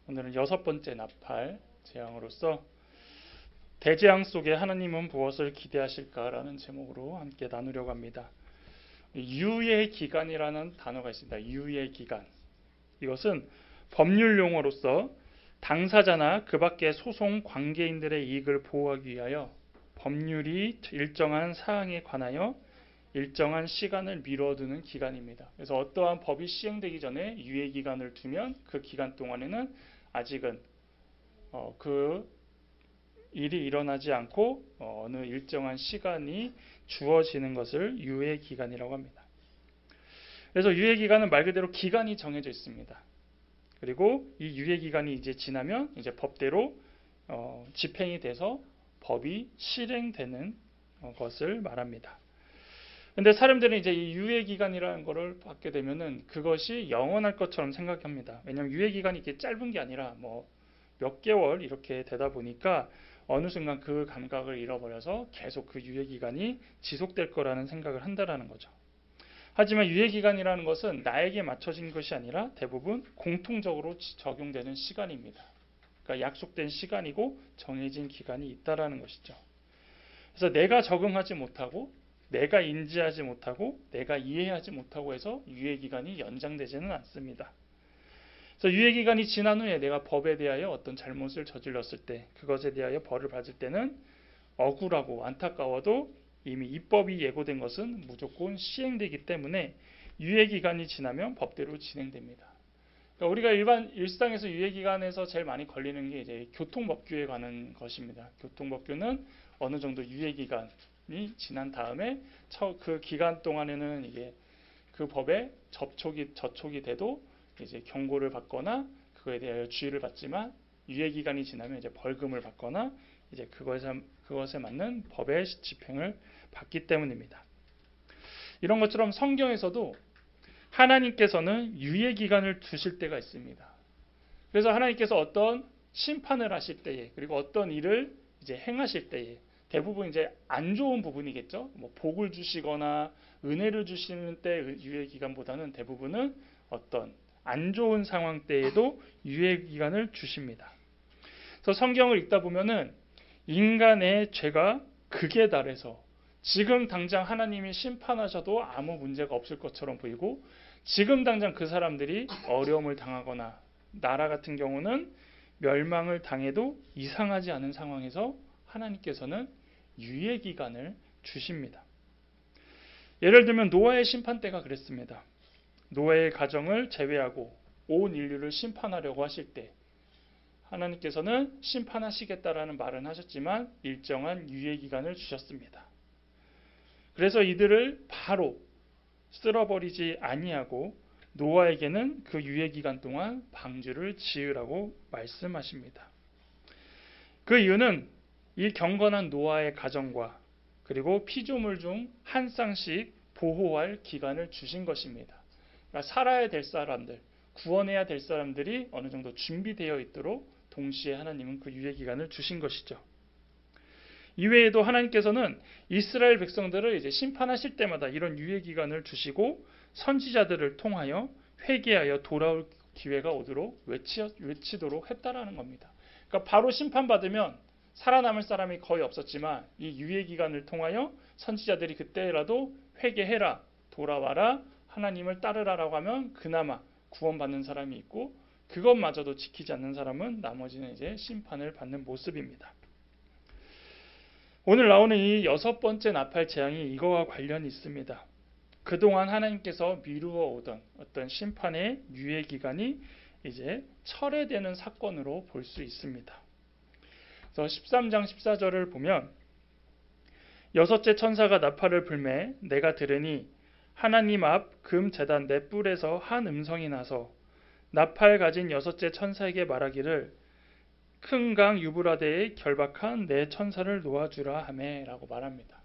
오늘은 여섯 번째 나팔 재앙으로서 대재앙 속에 하나님은 무엇을 기대하실까라는 제목으로 함께 나누려고 합니다. 유예 기간이라는 단어가 있습니다. 유예 기간. 이것은 법률 용어로서 당사자나 그 밖의 소송 관계인들의 이익을 보호하기 위하여 법률이 일정한 사항에 관하여 일정한 시간을 미뤄두는 기간입니다. 그래서 어떠한 법이 시행되기 전에 유예 기간을 두면 그 기간 동안에는 아직은 그 일이 일어나지 않고 어느 일정한 시간이 주어지는 것을 유예 기간이라고 합니다. 그래서 유예 기간은 말 그대로 기간이 정해져 있습니다. 그리고 이 유예 기간이 이제 지나면 이제 법대로 집행이 돼서 법이 실행되는 것을 말합니다. 근데 사람들은 이제 이 유예 기간이라는 것을 받게 되면은 그것이 영원할 것처럼 생각합니다. 왜냐하면 유예 기간이 이렇게 짧은 게 아니라 몇 개월 이렇게 되다 보니까 어느 순간 그 감각을 잃어버려서 계속 그 유예 기간이 지속될 거라는 생각을 한다라는 거죠. 하지만 유예 기간이라는 것은 나에게 맞춰진 것이 아니라 대부분 공통적으로 적용되는 시간입니다. 그러니까 약속된 시간이고 정해진 기간이 있다라는 것이죠. 그래서 내가 적응하지 못하고 내가 인지하지 못하고 내가 이해하지 못하고 해서 유예 기간이 연장되지는 않습니다. 그래서 유예 기간이 지난 후에 내가 법에 대하여 어떤 잘못을 저질렀을 때 그것에 대하여 벌을 받을 때는 억울하고 안타까워도 이미 입법이 예고된 것은 무조건 시행되기 때문에 유예 기간이 지나면 법대로 진행됩니다. 그러니까 우리가 일반 일상에서 유예 기간에서 제일 많이 걸리는 게 이제 교통법규에 관한 것입니다. 교통법규는 어느 정도 유예 기간이 지난 다음에 그 기간 동안에는 이게 그 법에 저촉이 돼도 이제 경고를 받거나 그거에 대하여 주의를 받지만 유예 기간이 지나면 이제 벌금을 받거나 이제 그것에 맞는 법의 집행을 받기 때문입니다. 이런 것처럼 성경에서도 하나님께서는 유예 기간을 두실 때가 있습니다. 그래서 하나님께서 어떤 심판을 하실 때에 그리고 어떤 일을 이제 행하실 때에 대부분 이제 안 좋은 부분이겠죠. 복을 주시거나 은혜를 주시는 때 유예 기간보다는 대부분은 어떤 안 좋은 상황 때에도 유예 기간을 주십니다. 그래서 성경을 읽다 보면은 인간의 죄가 극에 달해서 지금 당장 하나님이 심판하셔도 아무 문제가 없을 것처럼 보이고 지금 당장 그 사람들이 어려움을 당하거나 나라 같은 경우는 멸망을 당해도 이상하지 않은 상황에서 하나님께서는 유예 기간을 주십니다. 예를 들면 노아의 심판 때가 그랬습니다. 노아의 가정을 제외하고 온 인류를 심판하려고 하실 때 하나님께서는 심판하시겠다라는 말은 하셨지만 일정한 유예 기간을 주셨습니다. 그래서 이들을 바로 쓸어버리지 아니하고 노아에게는 그 유예 기간 동안 방주를 지으라고 말씀하십니다. 그 이유는 이 경건한 노아의 가정과 그리고 피조물 중 한 쌍씩 보호할 기간을 주신 것입니다. 그러니까 살아야 될 사람들, 구원해야 될 사람들이 어느 정도 준비되어 있도록 동시에 하나님은 그 유예 기간을 주신 것이죠. 이외에도 하나님께서는 이스라엘 백성들을 이제 심판하실 때마다 이런 유예 기간을 주시고 선지자들을 통하여 회개하여 돌아올 기회가 오도록 외치도록 했다라는 겁니다. 그러니까 바로 심판받으면 살아남을 사람이 거의 없었지만 이 유예 기간을 통하여 선지자들이 그때라도 회개해라, 돌아와라, 하나님을 따르라라고 하면 그나마 구원받는 사람이 있고 그것마저도 지키지 않는 사람은 나머지는 이제 심판을 받는 모습입니다. 오늘 나오는 이 여섯 번째 나팔 재앙이 이거와 관련이 있습니다. 그동안 하나님께서 미루어 오던 어떤 심판의 유예 기간이 이제 철회되는 사건으로 볼 수 있습니다. 그래서 13장 14절을 보면 여섯째 천사가 나팔을 불매 내가 들으니 하나님 앞 금 제단 네 뿔에서 한 음성이 나서 나팔 가진 여섯째 천사에게 말하기를 큰 강 유브라데에 결박한 네 천사를 놓아주라 하매라고 말합니다.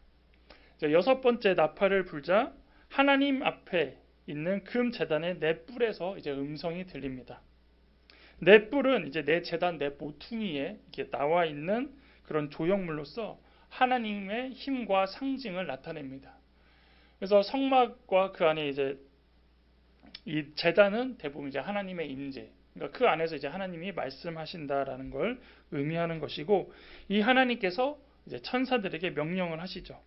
여섯 번째 나팔을 불자 하나님 앞에 있는 금 제단의 네 뿔에서 이제 음성이 들립니다. 네 뿔은 이제 네 제단 네 모퉁이에 이렇게 나와 있는 그런 조형물로서 하나님의 힘과 상징을 나타냅니다. 그래서 성막과 그 안에 이제 이 제단은 대부분 이제 하나님의 임재, 그러니까 그 안에서 이제 하나님이 말씀하신다라는 걸 의미하는 것이고, 이 하나님께서 이제 천사들에게 명령을 하시죠.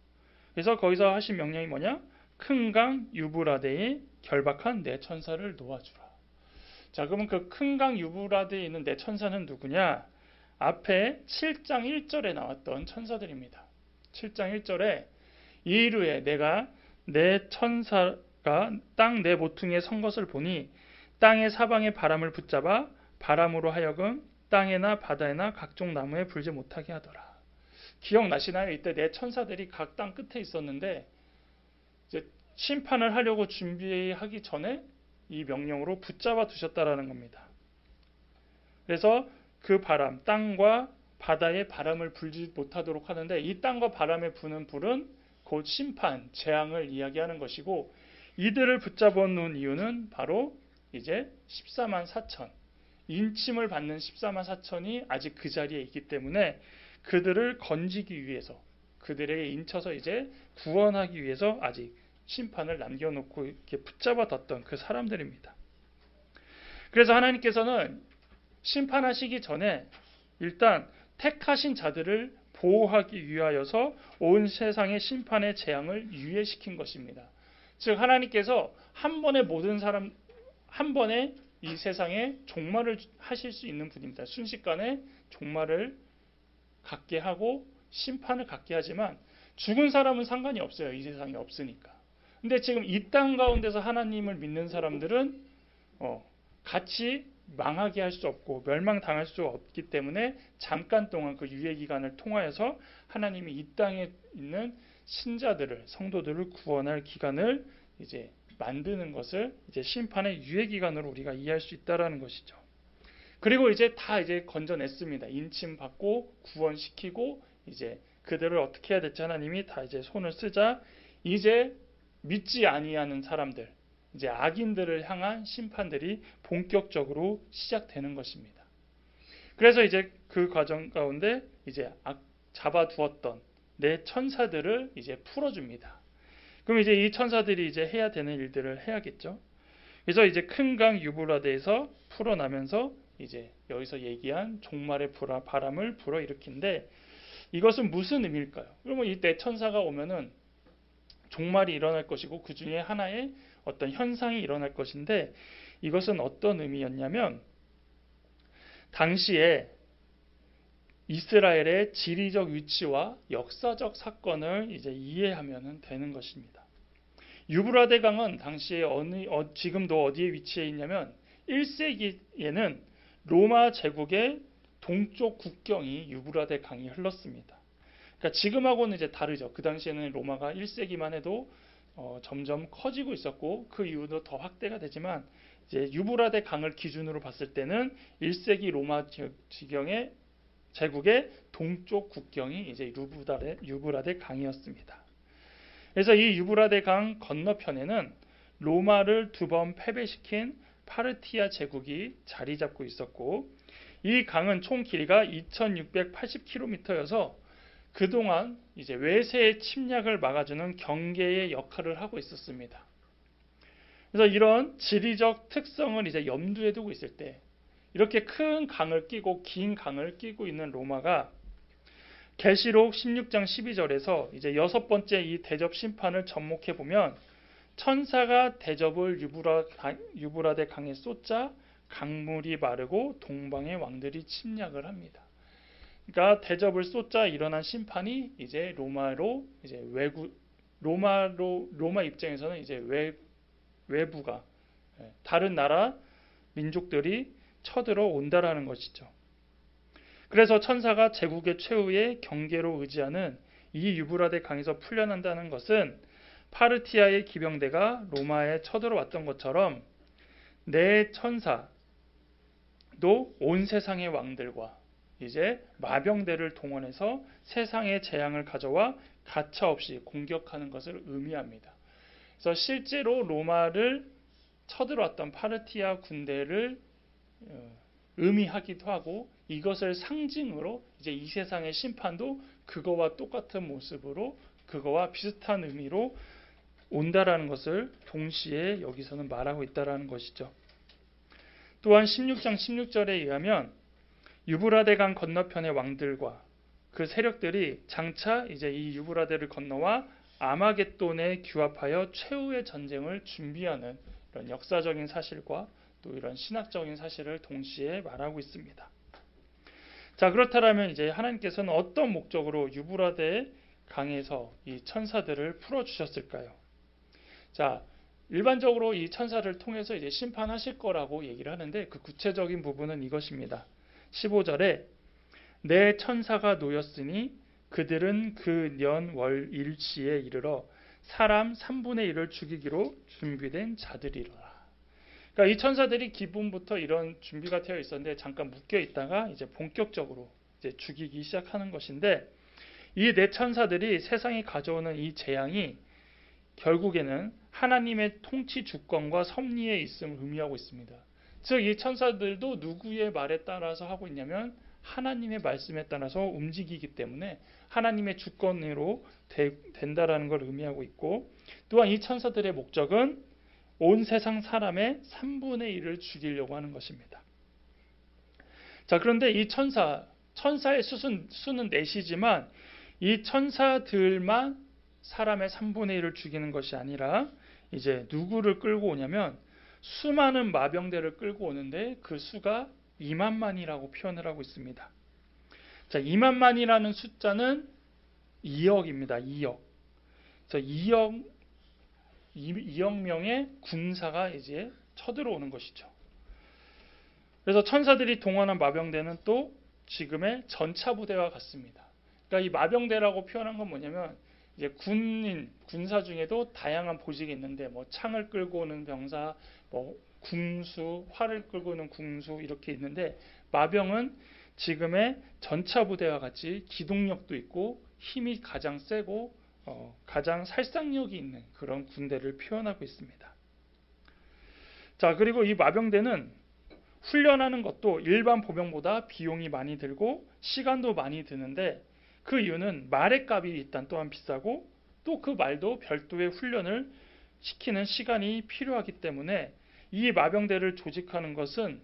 그래서 거기서 하신 명령이 뭐냐? 큰 강 유브라데에 결박한 내 천사를 놓아주라. 자, 그러면 그 큰 강 유브라데에 있는 내 천사는 누구냐? 앞에 7장 1절에 나왔던 천사들입니다. 7장 1절에 이르에 내가 내 천사가 땅 내 모퉁이에 선 것을 보니 땅의 사방의 바람을 붙잡아 바람으로 하여금 땅에나 바다에나 각종 나무에 불지 못하게 하더라. 기억나시나요? 이때 내 천사들이 각 땅 끝에 있었는데 이제 심판을 하려고 준비하기 전에 이 명령으로 붙잡아 두셨다라는 겁니다. 그래서 그 바람, 땅과 바다에 바람을 불지 못하도록 하는데, 이 땅과 바람에 부는 불은 곧 심판, 재앙을 이야기하는 것이고, 이들을 붙잡아 놓은 이유는 바로 이제 14만 4천, 인침을 받는 14만 4천이 아직 그 자리에 있기 때문에 그들을 건지기 위해서, 그들에게 인쳐서 이제 구원하기 위해서 아직 심판을 남겨놓고 이렇게 붙잡아 뒀던 그 사람들입니다. 그래서 하나님께서는 심판하시기 전에 일단 택하신 자들을 보호하기 위하여서 온 세상의 심판의 재앙을 유예시킨 것입니다. 즉 하나님께서 한 번에 모든 사람, 한 번에 이 세상에 종말을 하실 수 있는 분입니다. 순식간에 종말을 갖게 하고 심판을 갖게 하지만 죽은 사람은 상관이 없어요. 이 세상에 없으니까. 근데 지금 이 땅 가운데서 하나님을 믿는 사람들은 같이 망하게 할 수 없고 멸망당할 수 없기 때문에 잠깐 동안 그 유예 기간을 통하여서 하나님이 이 땅에 있는 신자들을, 성도들을 구원할 기간을 이제 만드는 것을 이제 심판의 유예 기간으로 우리가 이해할 수 있다라는 것이죠. 그리고 이제 다 이제 건져냈습니다. 인침 받고 구원시키고 이제 그들을 어떻게 해야 될지 하나님이 다 이제 손을 쓰자 이제 믿지 아니하는 사람들, 이제 악인들을 향한 심판들이 본격적으로 시작되는 것입니다. 그래서 이제 그 과정 가운데 이제 잡아두었던 내 천사들을 이제 풀어줍니다. 그럼 이제 이 천사들이 이제 해야 되는 일들을 해야겠죠. 그래서 이제 큰 강 유브라데에서 풀어나면서 이제 여기서 얘기한 종말의 바람을 불어일으킨데, 이것은 무슨 의미일까요? 그러면 이때 천사가 오면은 종말이 일어날 것이고 그 중에 하나의 어떤 현상이 일어날 것인데, 이것은 어떤 의미였냐면 당시에 이스라엘의 지리적 위치와 역사적 사건을 이제 이해하면 되는 것입니다. 유브라데 강은 당시에 지금도 어디에 위치해 있냐면 1세기에는 로마 제국의 동쪽 국경이 유브라데 강이 흘렀습니다. 그러니까 지금하고는 이제 다르죠. 그 당시에는 로마가 1세기만 해도 점점 커지고 있었고 그 이후도 더 확대가 되지만 이제 유브라데 강을 기준으로 봤을 때는 1세기 로마 지경의 제국의 동쪽 국경이 이제 유브라데 강이었습니다. 그래서 이 유브라데 강 건너편에는 로마를 2번 패배시킨 파르티아 제국이 자리 잡고 있었고, 이 강은 총 길이가 2680km여서 그동안 이제 외세의 침략을 막아주는 경계의 역할을 하고 있었습니다. 그래서 이런 지리적 특성을 이제 염두에 두고 있을 때, 이렇게 큰 강을 끼고 긴 강을 끼고 있는 로마가 계시록 16장 12절에서 이제 6번째 이 대접 심판을 접목해 보면, 천사가 대접을 유브라데 강에 쏟자 강물이 마르고 동방의 왕들이 침략을 합니다. 그러니까 대접을 쏟자 일어난 심판이 이제 로마 입장에서는 이제 외부가, 다른 나라 민족들이 쳐들어 온다라는 것이죠. 그래서 천사가 제국의 최후의 경계로 의지하는 이 유브라데 강에서 풀려난다는 것은 파르티아의 기병대가 로마에 쳐들어왔던 것처럼 내 천사도 온 세상의 왕들과 이제 마병대를 동원해서 세상의 재앙을 가져와 가차없이 공격하는 것을 의미합니다. 그래서 실제로 로마를 쳐들어왔던 파르티아 군대를 의미하기도 하고, 이것을 상징으로 이제 이 세상의 심판도 그거와 똑같은 모습으로, 그거와 비슷한 의미로 온다라는 것을 동시에 여기서는 말하고 있다라는 것이죠. 또한 16장 16절에 의하면 유브라데강 건너편의 왕들과 그 세력들이 장차 이제 이 유브라데를 건너와 아마겟돈에 규합하여 최후의 전쟁을 준비하는 이런 역사적인 사실과 또 이런 신학적인 사실을 동시에 말하고 있습니다. 자, 그렇다면 이제 하나님께서는 어떤 목적으로 유브라데 강에서 이 천사들을 풀어 주셨을까요? 자, 일반적으로 이 천사를 통해서 이제 심판하실 거라고 얘기를 하는데 그 구체적인 부분은 이것입니다. 15절에 내 천사가 놓였으니 그들은 그 년 월 일시에 이르러 사람 3분의 1을 죽이기로 준비된 자들이로라. 그러니까 이 천사들이 기본부터 이런 준비가 되어 있었는데 잠깐 묶여 있다가 이제 본격적으로 이제 죽이기 시작하는 것인데 이 네 천사들이 세상에 가져오는 이 재앙이 결국에는 하나님의 통치 주권과 섭리에 있음을 의미하고 있습니다. 즉 이 천사들도 누구의 말에 따라서 하고 있냐면 하나님의 말씀에 따라서 움직이기 때문에 하나님의 주권으로 된다라는 걸 의미하고 있고 또한 이 천사들의 목적은 온 세상 사람의 3분의 1을 죽이려고 하는 것입니다. 자, 그런데 이 천사의 수는 넷이지만 이 천사들만 사람의 3분의 1을 죽이는 것이 아니라 이제 누구를 끌고 오냐면 수많은 마병대를 끌고 오는데 그 수가 2만만이라고 표현을 하고 있습니다. 자, 2만만이라는 숫자는 2억입니다. 2억. 그래서 2억 명의 군사가 이제 쳐들어오는 것이죠. 그래서 천사들이 동원한 마병대는 또 지금의 전차 부대와 같습니다. 그러니까 이 마병대라고 표현한 건 뭐냐면 이제 군사 중에도 다양한 보직이 있는데 뭐 창을 끌고 오는 병사, 뭐 궁수, 활을 끌고 오는 궁수 이렇게 있는데 마병은 지금의 전차 부대와 같이 기동력도 있고 힘이 가장 세고 가장 살상력이 있는 그런 군대를 표현하고 있습니다. 자, 그리고 이 마병대는 훈련하는 것도 일반 보병보다 비용이 많이 들고 시간도 많이 드는데 그 이유는 말의 값이 일단 또한 비싸고 또 그 말도 별도의 훈련을 시키는 시간이 필요하기 때문에 이 마병대를 조직하는 것은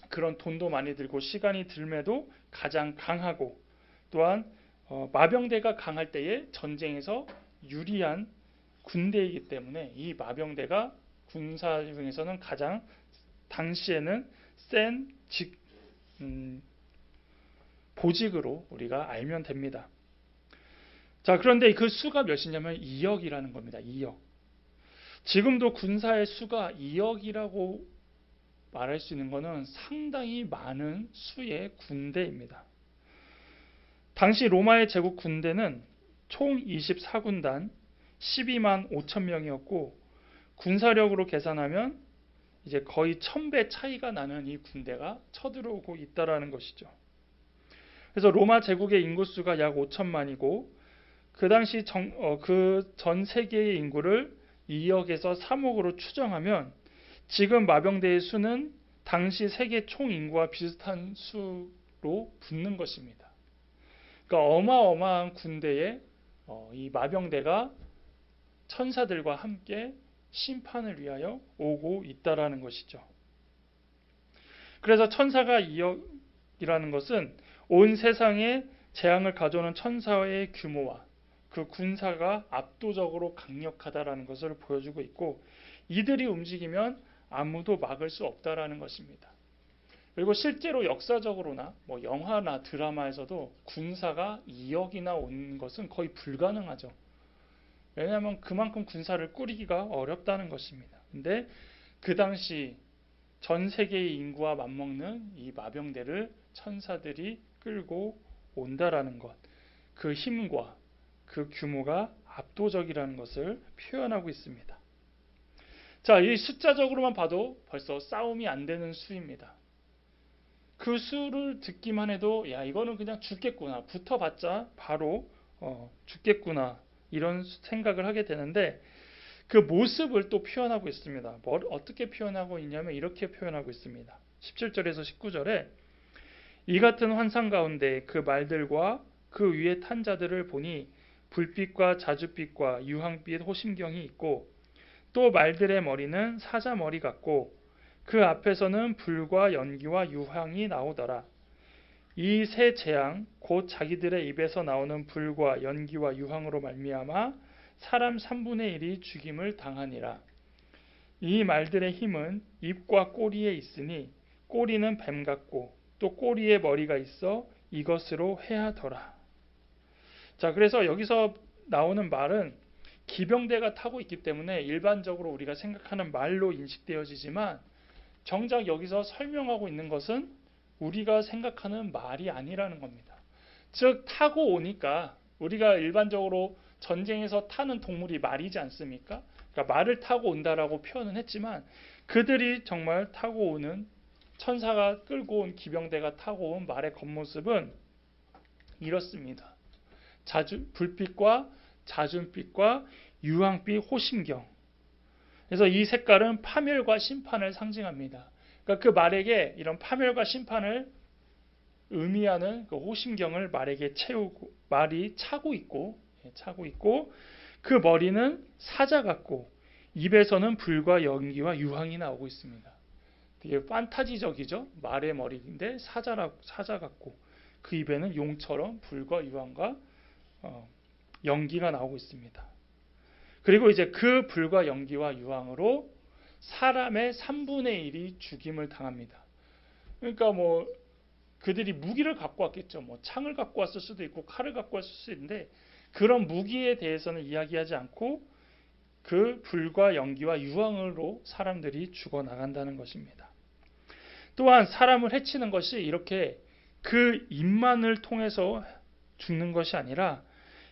그런 돈도 많이 들고 시간이 들매도 가장 강하고 또한 마병대가 강할 때에 전쟁에서 유리한 군대이기 때문에 이 마병대가 군사 중에서는 가장 당시에는 센 보직으로 우리가 알면 됩니다. 자, 그런데 그 수가 몇이냐면 2억이라는 겁니다. 2억. 지금도 군사의 수가 2억이라고 말할 수 있는 것은 상당히 많은 수의 군대입니다. 당시 로마의 제국 군대는 총 24군단 12만 5천 명이었고 군사력으로 계산하면 이제 거의 1000배 차이가 나는 이 군대가 쳐들어오고 있다라는 것이죠. 그래서 로마 제국의 인구수가 약 5천만이고 그 당시 그 전 세계의 인구를 2억에서 3억으로 추정하면 지금 마병대의 수는 당시 세계 총 인구와 비슷한 수로 붙는 것입니다. 그러니까 어마어마한 군대에 이 마병대가 천사들과 함께 심판을 위하여 오고 있다라는 것이죠. 그래서 천사가 2억이라는 것은 온 세상에 재앙을 가져오는 천사의 규모와 그 군사가 압도적으로 강력하다라는 것을 보여주고 있고 이들이 움직이면 아무도 막을 수 없다라는 것입니다. 그리고 실제로 역사적으로나 뭐 영화나 드라마에서도 군사가 2억이나 온 것은 거의 불가능하죠. 왜냐하면 그만큼 군사를 꾸리기가 어렵다는 것입니다. 근데 그 당시 전 세계의 인구와 맞먹는 이 마병대를 천사들이 끌고 온다라는 것, 그 힘과 그 규모가 압도적이라는 것을 표현하고 있습니다. 자, 이 숫자적으로만 봐도 벌써 싸움이 안 되는 수입니다. 그 수를 듣기만 해도 야, 이거는 그냥 죽겠구나, 붙어봤자 바로 죽겠구나 이런 생각을 하게 되는데 그 모습을 또 표현하고 있습니다. 어떻게 표현하고 있냐면 이렇게 표현하고 있습니다. 17절에서 19절에 이 같은 환상 가운데 그 말들과 그 위에 탄 자들을 보니 불빛과 자줏빛과 유황빛 호심경이 있고 또 말들의 머리는 사자 머리 같고 그 앞에서는 불과 연기와 유황이 나오더라. 이 세 재앙 곧 자기들의 입에서 나오는 불과 연기와 유황으로 말미암아 사람 3분의 1이 죽임을 당하니라. 이 말들의 힘은 입과 꼬리에 있으니 꼬리는 뱀 같고 또 꼬리에 머리가 있어 이것으로 해하더라. 자, 그래서 여기서 나오는 말은 기병대가 타고 있기 때문에 일반적으로 우리가 생각하는 말로 인식되어지지만 정작 여기서 설명하고 있는 것은 우리가 생각하는 말이 아니라는 겁니다. 즉 타고 오니까 우리가 일반적으로 전쟁에서 타는 동물이 말이지 않습니까? 그러니까 말을 타고 온다라고 표현은 했지만 그들이 정말 타고 오는 천사가 끌고 온 기병대가 타고 온 말의 겉모습은 이렇습니다. 불빛과 자준빛과 유황빛 호심경. 그래서 이 색깔은 파멸과 심판을 상징합니다. 그러니까 그 말에게 이런 파멸과 심판을 의미하는 그 호심경을 말에게 채우고 말이 차고 있고 그 머리는 사자 같고 입에서는 불과 연기와 유황이 나오고 있습니다. 되게 판타지적이죠. 말의 머리인데 사자 같고 그 입에는 용처럼 불과 유황과 연기가 나오고 있습니다. 그리고 이제 그 불과 연기와 유황으로 사람의 3분의 1이 죽임을 당합니다. 그러니까 뭐 그들이 무기를 갖고 왔겠죠. 뭐 창을 갖고 왔을 수도 있고 칼을 갖고 왔을 수도 있는데 그런 무기에 대해서는 이야기하지 않고 그 불과 연기와 유황으로 사람들이 죽어나간다는 것입니다. 또한 사람을 해치는 것이 이렇게 그 입만을 통해서 죽는 것이 아니라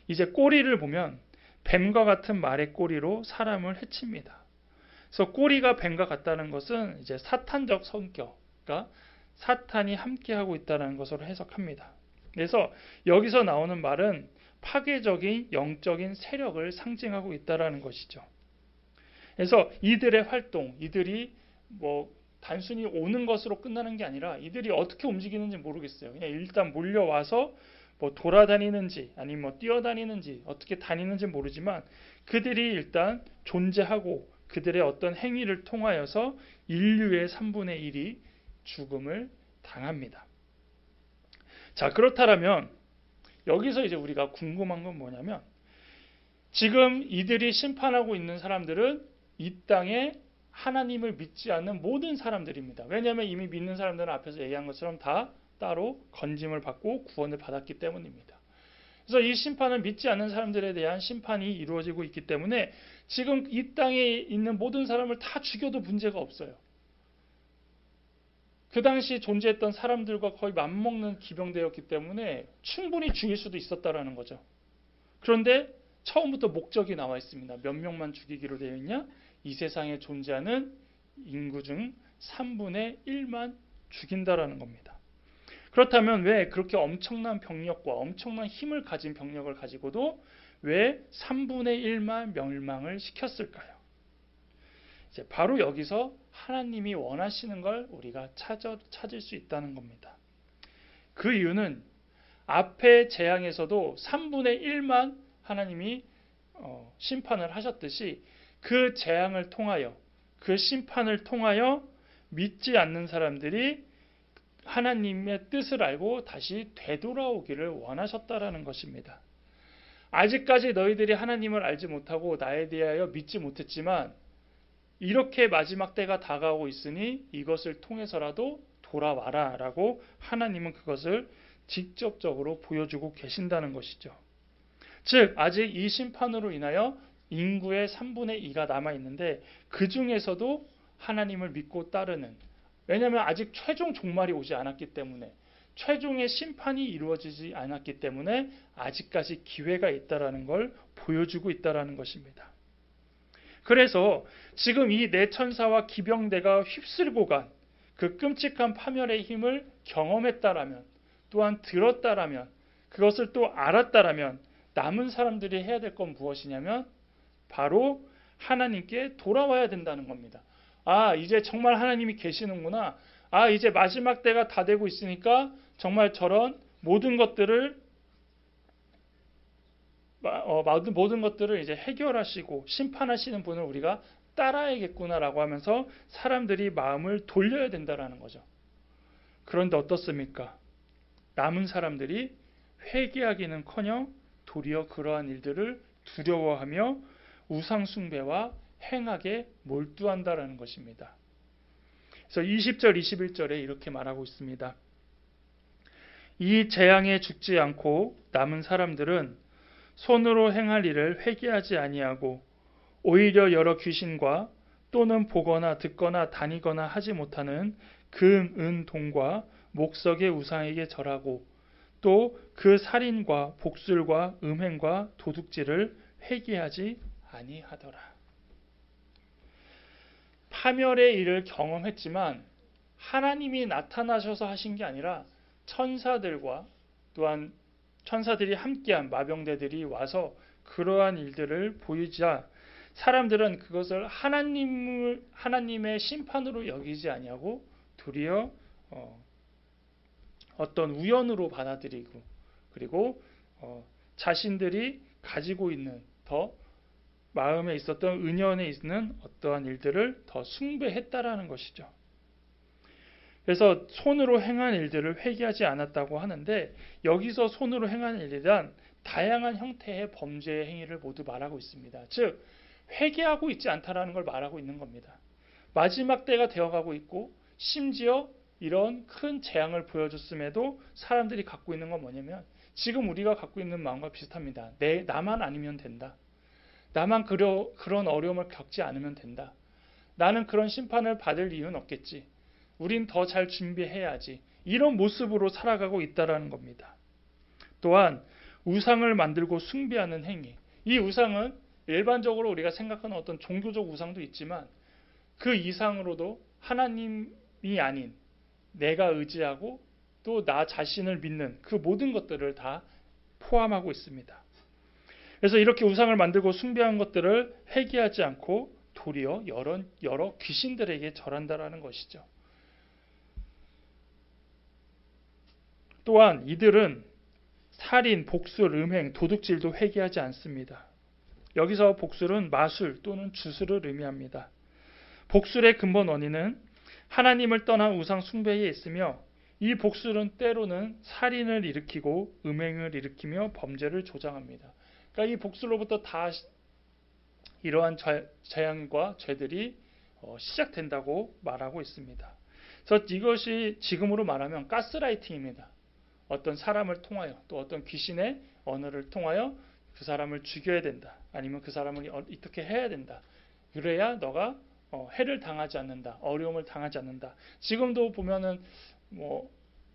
이제 꼬리를 보면 뱀과 같은 말의 꼬리로 사람을 해칩니다. 그래서 꼬리가 뱀과 같다는 것은 이제 사탄적 성격, 그러니까 사탄이 함께하고 있다는 것으로 해석합니다. 그래서 여기서 나오는 말은 파괴적인 영적인 세력을 상징하고 있다는 것이죠. 그래서 이들의 활동, 이들이 뭐 단순히 오는 것으로 끝나는 게 아니라 이들이 어떻게 움직이는지 모르겠어요. 그냥 일단 몰려와서 뭐 돌아다니는지 아니면 뭐 뛰어다니는지 어떻게 다니는지 모르지만 그들이 일단 존재하고 그들의 어떤 행위를 통하여서 인류의 3분의 1이 죽음을 당합니다. 자, 그렇다면 여기서 이제 우리가 궁금한 건 뭐냐면 지금 이들이 심판하고 있는 사람들은 이 땅에 하나님을 믿지 않는 모든 사람들입니다. 왜냐하면 이미 믿는 사람들은 앞에서 얘기한 것처럼 다 따로 건짐을 받고 구원을 받았기 때문입니다. 그래서 이 심판을 믿지 않는 사람들에 대한 심판이 이루어지고 있기 때문에 지금 이 땅에 있는 모든 사람을 다 죽여도 문제가 없어요. 그 당시 존재했던 사람들과 거의 맞먹는 기병대였기 때문에 충분히 죽일 수도 있었다라는 거죠. 그런데 처음부터 목적이 나와 있습니다. 몇 명만 죽이기로 되어 있냐? 이 세상에 존재하는 인구 중 3분의 1만 죽인다라는 겁니다. 그렇다면 왜 그렇게 엄청난 병력과 엄청난 힘을 가진 병력을 가지고도 왜 3분의 1만 멸망을 시켰을까요? 이제 바로 여기서 하나님이 원하시는 걸 우리가 찾을 수 있다는 겁니다. 그 이유는 앞의 재앙에서도 3분의 1만 하나님이 심판을 하셨듯이 그 재앙을 통하여 그 심판을 통하여 믿지 않는 사람들이 하나님의 뜻을 알고 다시 되돌아오기를 원하셨다라는 것입니다. 아직까지 너희들이 하나님을 알지 못하고 나에 대하여 믿지 못했지만 이렇게 마지막 때가 다가오고 있으니 이것을 통해서라도 돌아와라 라고 하나님은 그것을 직접적으로 보여주고 계신다는 것이죠. 즉 아직 이 심판으로 인하여 인구의 3분의 2가 남아있는데 그 중에서도 하나님을 믿고 따르는, 왜냐하면 아직 최종 종말이 오지 않았기 때문에 최종의 심판이 이루어지지 않았기 때문에 아직까지 기회가 있다라는 걸 보여주고 있다라는 것입니다. 그래서 지금 이 내천사와 기병대가 휩쓸고 간 그 끔찍한 파멸의 힘을 경험했다라면 또한 들었다라면 그것을 또 알았다라면 남은 사람들이 해야 될 건 무엇이냐면 바로 하나님께 돌아와야 된다는 겁니다. 아, 이제 정말 하나님이 계시는구나. 아, 이제 마지막 때가 다 되고 있으니까 정말 저런 모든 것들을 이제 해결하시고 심판하시는 분을 우리가 따라야겠구나라고 하면서 사람들이 마음을 돌려야 된다라는 거죠. 그런데 어떻습니까? 남은 사람들이 회개하기는커녕 도리어 그러한 일들을 두려워하며 우상 숭배와 행악에 몰두한다라는 것입니다. 그래서 20절 21절에 이렇게 말하고 있습니다. 이 재앙에 죽지 않고 남은 사람들은 손으로 행할 일을 회개하지 아니하고 오히려 여러 귀신과 또는 보거나 듣거나 다니거나 하지 못하는 금, 은, 동과 목석의 우상에게 절하고 또 그 살인과 복술과 음행과 도둑질을 회개하지 아니하더라. 파멸의 일을 경험했지만 하나님이 나타나셔서 하신 게 아니라 천사들과 또한 천사들이 함께한 마병대들이 와서 그러한 일들을 보이자 사람들은 그것을 하나님의 심판으로 여기지 아니하고 도리어 어떤 우연으로 받아들이고 그리고 자신들이 가지고 있는 더 마음에 있었던 은연에 있는 어떠한 일들을 더 숭배했다라는 것이죠. 그래서 손으로 행한 일들을 회개하지 않았다고 하는데 여기서 손으로 행한 일이란 다양한 형태의 범죄 행위를 모두 말하고 있습니다. 즉 회개하고 있지 않다라는 걸 말하고 있는 겁니다. 마지막 때가 되어가고 있고 심지어 이런 큰 재앙을 보여줬음에도 사람들이 갖고 있는 건 뭐냐면 지금 우리가 갖고 있는 마음과 비슷합니다. 나만 아니면 된다. 나만 그런 어려움을 겪지 않으면 된다. 나는 그런 심판을 받을 이유는 없겠지. 우린 더 잘 준비해야지. 이런 모습으로 살아가고 있다는 겁니다. 또한 우상을 만들고 숭배하는 행위. 이 우상은 일반적으로 우리가 생각하는 어떤 종교적 우상도 있지만 그 이상으로도 하나님이 아닌 내가 의지하고 또 나 자신을 믿는 그 모든 것들을 다 포함하고 있습니다. 그래서 이렇게 우상을 만들고 숭배한 것들을 회개하지 않고 도리어 여러 귀신들에게 절한다라는 것이죠. 또한 이들은 살인, 복술, 음행, 도둑질도 회개하지 않습니다. 여기서 복술은 마술 또는 주술을 의미합니다. 복술의 근본 원인은 하나님을 떠난 우상 숭배에 있으며 이 복술은 때로는 살인을 일으키고 음행을 일으키며 범죄를 조장합니다. 그러니까 이 복술로부터 다 이러한 재앙과 죄들이 시작된다고 말하고 있습니다. 그래서 이것이 지금으로 말하면 가스라이팅입니다. 어떤 사람을 통하여 또 어떤 귀신의 언어를 통하여 그 사람을 죽여야 된다. 아니면 그 사람을 어떻게 해야 된다. 그래야 너가 해를 당하지 않는다. 어려움을 당하지 않는다. 지금도 보면은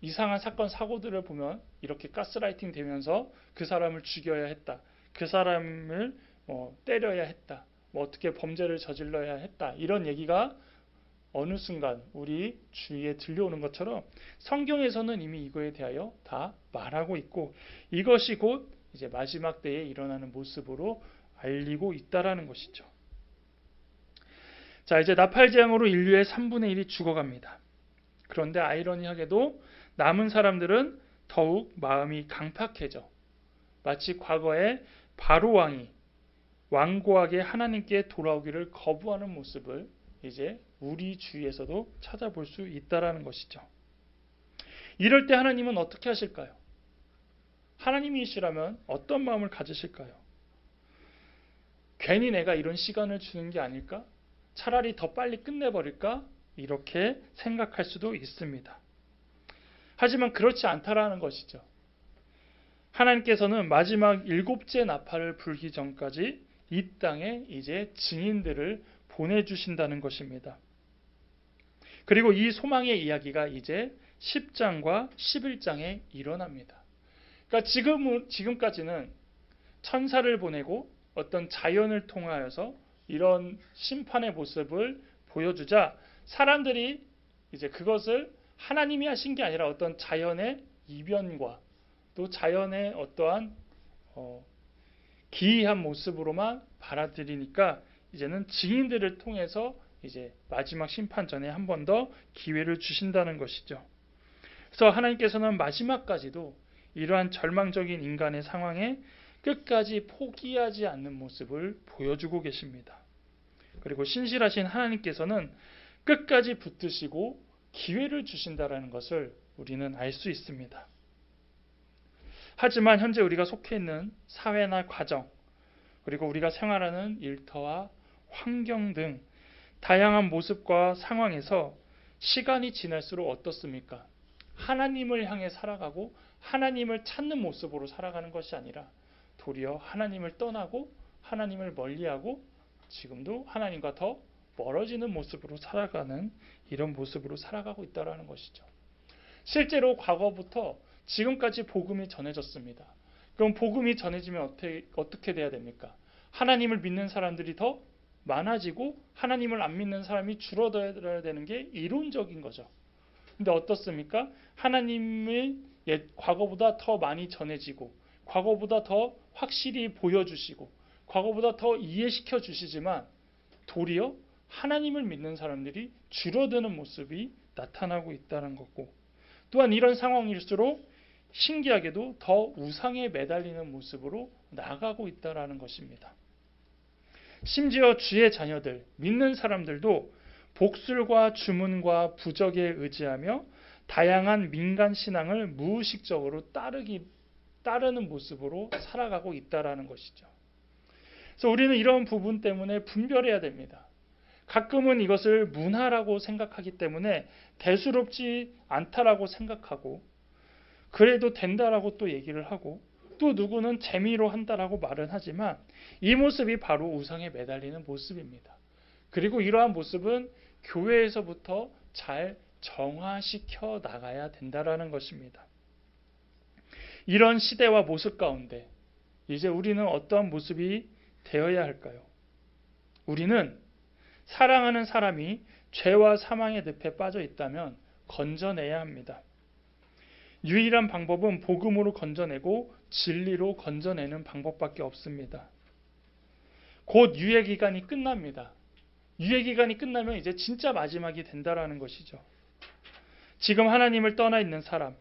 이상한 사건 사고들을 보면 이렇게 가스라이팅 되면서 그 사람을 죽여야 했다. 그 사람을 때려야 했다. 어떻게 범죄를 저질러야 했다. 이런 얘기가 어느 순간 우리 주위에 들려오는 것처럼 성경에서는 이미 이거에 대하여 다 말하고 있고 이것이 곧 이제 마지막 때에 일어나는 모습으로 알리고 있다라는 것이죠. 자, 이제 나팔재앙으로 인류의 3분의 1이 죽어갑니다. 그런데 아이러니하게도 남은 사람들은 더욱 마음이 강팍해져 마치 과거에 바로 왕이 완고하게 하나님께 돌아오기를 거부하는 모습을 이제 우리 주위에서도 찾아볼 수 있다라는 것이죠. 이럴 때 하나님은 어떻게 하실까요? 하나님이시라면 어떤 마음을 가지실까요? 괜히 내가 이런 시간을 주는 게 아닐까? 차라리 더 빨리 끝내버릴까? 이렇게 생각할 수도 있습니다. 하지만 그렇지 않다라는 것이죠. 하나님께서는 마지막 7째 나팔을 불기 전까지 이 땅에 이제 증인들을 보내주신다는 것입니다. 그리고 이 소망의 이야기가 이제 10장과 11장에 일어납니다. 그러니까 지금까지는 천사를 보내고 어떤 자연을 통하여서 이런 심판의 모습을 보여주자 사람들이 이제 그것을 하나님이 하신 게 아니라 어떤 자연의 이변과 또 자연의 어떠한 기이한 모습으로만 받아들이니까 이제는 증인들을 통해서 이제 마지막 심판 전에 한 번 더 기회를 주신다는 것이죠. 그래서 하나님께서는 마지막까지도 이러한 절망적인 인간의 상황에 끝까지 포기하지 않는 모습을 보여주고 계십니다. 그리고 신실하신 하나님께서는 끝까지 붙드시고 기회를 주신다라는 것을 우리는 알 수 있습니다. 하지만 현재 우리가 속해 있는 사회나 가정, 그리고 우리가 생활하는 일터와 환경 등 다양한 모습과 상황에서 시간이 지날수록 어떻습니까? 하나님을 향해 살아가고 하나님을 찾는 모습으로 살아가는 것이 아니라 도리어 하나님을 떠나고 하나님을 멀리하고 지금도 하나님과 더 멀어지는 모습으로 살아가는 이런 모습으로 살아가고 있다는 것이죠. 실제로 과거부터 지금까지 복음이 전해졌습니다. 그럼 복음이 전해지면 어떻게 돼야 됩니까? 하나님을 믿는 사람들이 더 많아지고 하나님을 안 믿는 사람이 줄어들어야 되는 게 이론적인 거죠. 근데 어떻습니까? 하나님을 과거보다 더 많이 전해지고 과거보다 더 확실히 보여주시고 과거보다 더 이해시켜 주시지만 도리어 하나님을 믿는 사람들이 줄어드는 모습이 나타나고 있다는 거고, 또한 이런 상황일수록 신기하게도 더 우상에 매달리는 모습으로 나아가고 있다는 것입니다. 심지어 주의 자녀들, 믿는 사람들도 복술과 주문과 부적에 의지하며 다양한 민간 신앙을 무의식적으로 따르는 모습으로 살아가고 있다는 것이죠. 그래서 우리는 이런 부분 때문에 분별해야 됩니다. 가끔은 이것을 문화라고 생각하기 때문에 대수롭지 않다라고 생각하고 그래도 된다라고 또 얘기를 하고 또 누구는 재미로 한다라고 말은 하지만 이 모습이 바로 우상에 매달리는 모습입니다. 그리고 이러한 모습은 교회에서부터 잘 정화시켜 나가야 된다라는 것입니다. 이런 시대와 모습 가운데 이제 우리는 어떠한 모습이 되어야 할까요? 우리는 사랑하는 사람이 죄와 사망의 늪에 빠져 있다면 건져내야 합니다. 유일한 방법은 복음으로 건져내고 진리로 건져내는 방법밖에 없습니다. 곧 유예기간이 끝납니다. 유예기간이 끝나면 이제 진짜 마지막이 된다라는 것이죠. 지금 하나님을 떠나 있는 사람,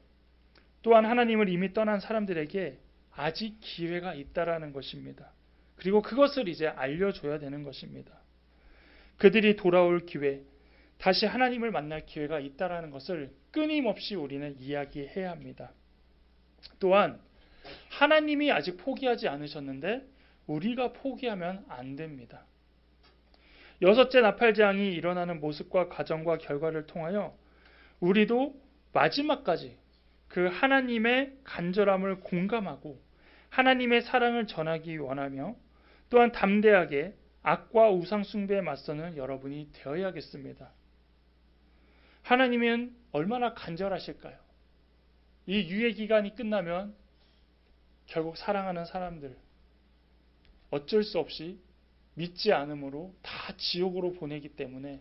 또한 하나님을 이미 떠난 사람들에게 아직 기회가 있다라는 것입니다. 그리고 그것을 이제 알려줘야 되는 것입니다. 그들이 돌아올 기회, 다시 하나님을 만날 기회가 있다라는 것을 끊임없이 우리는 이야기해야 합니다. 또한 하나님이 아직 포기하지 않으셨는데 우리가 포기하면 안 됩니다. 여섯째 나팔재앙이 일어나는 모습과 과정과 결과를 통하여 우리도 마지막까지 그 하나님의 간절함을 공감하고 하나님의 사랑을 전하기 원하며 또한 담대하게 악과 우상 숭배에 맞서는 여러분이 되어야겠습니다. 하나님은 얼마나 간절하실까요? 이 유예 기간이 끝나면 결국 사랑하는 사람들 어쩔 수 없이 믿지 않음으로 다 지옥으로 보내기 때문에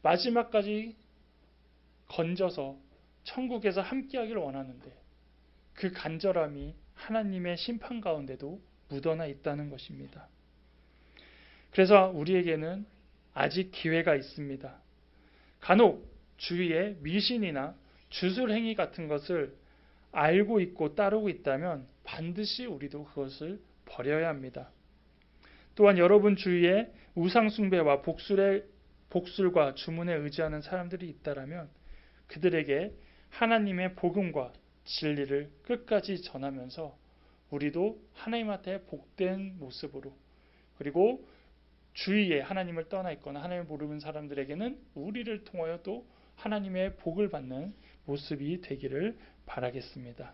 마지막까지 건져서 천국에서 함께하기를 원하는데 그 간절함이 하나님의 심판 가운데도 묻어나 있다는 것입니다. 그래서 우리에게는 아직 기회가 있습니다. 간혹 주위에 미신이나 주술행위 같은 것을 알고 있고 따르고 있다면 반드시 우리도 그것을 버려야 합니다. 또한 여러분 주위에 우상숭배와 복술과 주문에 의지하는 사람들이 있다면 그들에게 하나님의 복음과 진리를 끝까지 전하면서 우리도 하나님한테 복된 모습으로, 그리고 주위에 하나님을 떠나 있거나 하나님을 모르는 사람들에게는 우리를 통하여 또 하나님의 복을 받는 모습이 되기를 바라겠습니다.